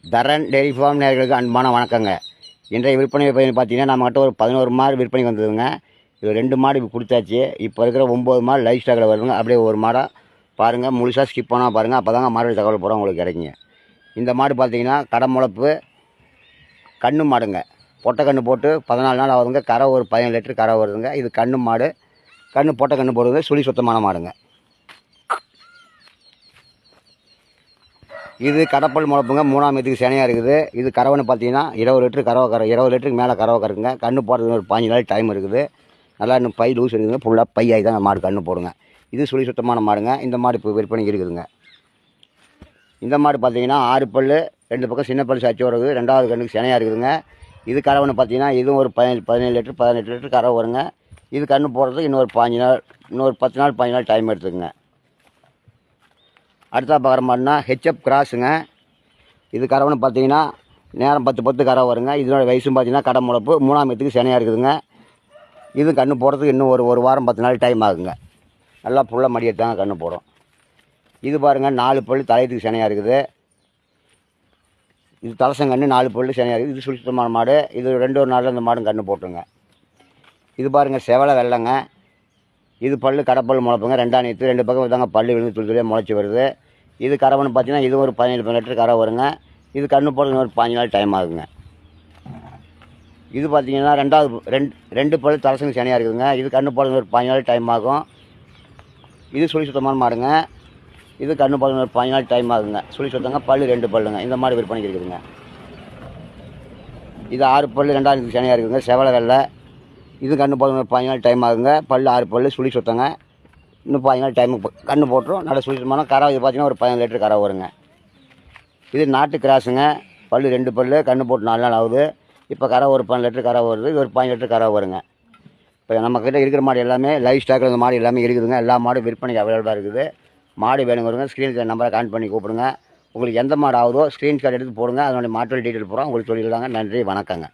தரன் dairy farm நேயர்களுக்கு அன்பான வணக்கங்க. இன்றைய விற்பனை பார்த்தீங்கன்னா நம்மகிட்ட ஒரு 11 மாடு விற்பனைக்கு வந்ததுங்க. இது 2 மாடு இப்போ கொடுத்தாச்சு. இப்போ இருக்கிற 9 மாடு லைவ் ஸ்டாக்கில் வருதுங்க. அப்படியே ஒரு மாடாக பாருங்கள், முழுசாக ஸ்கிப் பண்ணால் பாருங்கள். அப்போ தாங்க மாடு தகவல் போகிறோம் உங்களுக்கு கிடைக்குங்க. இந்த மாடு பார்த்தீங்கன்னா கடை முளப்பு கண்ணு மாடுங்க. பொட்டை கன்று போட்டு 14 நாள் ஆகுதுங்க. கரை ஒரு 17 லிட்டர் கரை வருதுங்க. இது கண்ணு மாடு, பொட்டை கன்று போடுறது சுழி சுத்தமான மாடுங்க. இது கடப்பல் முளப்புங்க. 3ஆம் இடத்துக்கு சேனையாக இருக்குது. இது கறவைன்னு பார்த்தீங்கன்னா 20 லிட்டரு கறவை 20 லிட்டருக்கு மேலே கறவை கறக்குங்க. கன்று போடுறதுக்கு ஒரு 15 நாள் டைம் இருக்குது. நல்லா இன்னும் பை லூஸ் இருக்குதுங்க. ஃபுல்லாக பை ஆகி தான் மாடு கன்று போடுங்க. இது சுழி சுத்தமான மாடுங்க. இந்த மாடு இப்போ விற்பனைக்கு இருக்குதுங்க. இந்த மாடு பார்த்தீங்கன்னா 6 பல், 2 பக்கம் சின்ன பல் சாட்சி வருது. 2வது கண்ணுக்கு சேனையாக இருக்குதுங்க. இது கறவைன்னு பார்த்தீங்கன்னா இதுவும் ஒரு 17 லிட்டர் 18 லிட்டர் கறவை வருங்க. இது கன்று போடுறதுக்கு இன்னொரு 15 நாள், இன்னொரு 10 நாள் 15 நாள் டைம் எடுத்துக்குங்க. அடுத்தா பார்க்குற மாடுனா ஹெச்எப் கிராஸுங்க. இது கறவைன்னு பார்த்தீங்கன்னா நேரம் 10 கறவை வருங்க. இதனோட வயசும் பார்த்தீங்கன்னா கடை முளப்பு 3ஆம் இடத்துக்கு சேனையாக இருக்குதுங்க. இது கன்று போடுறதுக்கு இன்னும் ஒரு வாரம் 10 நாள் டைம் ஆகுங்க. நல்லா புள்ள மடி எடுத்தாங்க கன்று போடும். இது பாருங்கள் 4 பல் தலையத்துக்கு சேனையாக இருக்குது. இது தலசங்கன்று 4 பல் சேனையாக இருக்குது. இது சுத்தமான மாடு. இது 2 நாளில் இந்த மாடும் கன்று போட்டுருங்க. இது பாருங்கள் செவலை வெள்ளைங்க. இது பல் கடப்பல் முளைப்புங்க. 2ஆம் நேற்று 2 பக்கம் தாங்க பல் விழுந்து துளியாக முளைச்சி வருது. இது கறவைன்னு பார்த்தீங்கன்னா இது ஒரு 17 லிட்டர் கறவை வருங்க. இது கன்று போடுறது ஒரு 15 நாள் டைம் ஆகுங்க. இது பார்த்தீங்கன்னா 2 பல் தலசங்க சேனையாக இருக்குதுங்க. இது கன்று போடுறது ஒரு 15 நாள் டைம் ஆகும். இது சுழி சுத்தமான மாடுங்க. இது கன்று போடுறது ஒரு 15 நாள் டைம் ஆகுங்க. சுழி சுத்தங்க பல் 2 பல்லுங்க. இந்த மாடு விற்பனைக்கு இருக்குதுங்க. இது 6 பல் 2ஆம் நேற்று சேனையாக இருக்குதுங்க. செவலை வெள்ளை. இது கன்று போடுறது ஒரு 15 நாள் டைம் ஆகுங்க. பல் 6 பல் சுழி சுத்தங்க. இன்னும் 15 நாள் டைமுக்கு கன்று போட்டுரும். நல்ல சுழி சுத்தமான கறவை. இது பார்த்தீங்கன்னா ஒரு 15 லிட்டர் கறவை வருங்க. இது நாட்டு கிராஸுங்க. பல் 2 பல் கன்று போட்டு 4 நாள் ஆகுது. இப்போ கறவை ஒரு 15 லிட்டர் கறவை வருது. இது ஒரு 15 லிட்டர் கறவை வருங்க. இப்போ நம்மக்கிட்ட இருக்கிற மாடு எல்லாமே லைவ் ஸ்டாக்கில் இந்த மாடு எல்லாமே இருக்குதுங்க. எல்லா மாடும் விற்பனைக்கு அவைலபிளாக இருக்குது. மாடு வேணுங்கிறவங்க ஸ்க்ரீன் நம்பரை கான்ட் பண்ணி கூப்பிடுங்க. உங்களுக்கு எந்த மாடு ஆகுதோ ஸ்க்ரீன்ஷாட் எடுத்து போடுங்க. அதனுடைய மாற்றல் டீட்டெயில் போகிறோம் உங்களுக்கு சொல்லிடலாங்க. நன்றி, வணக்கங்க.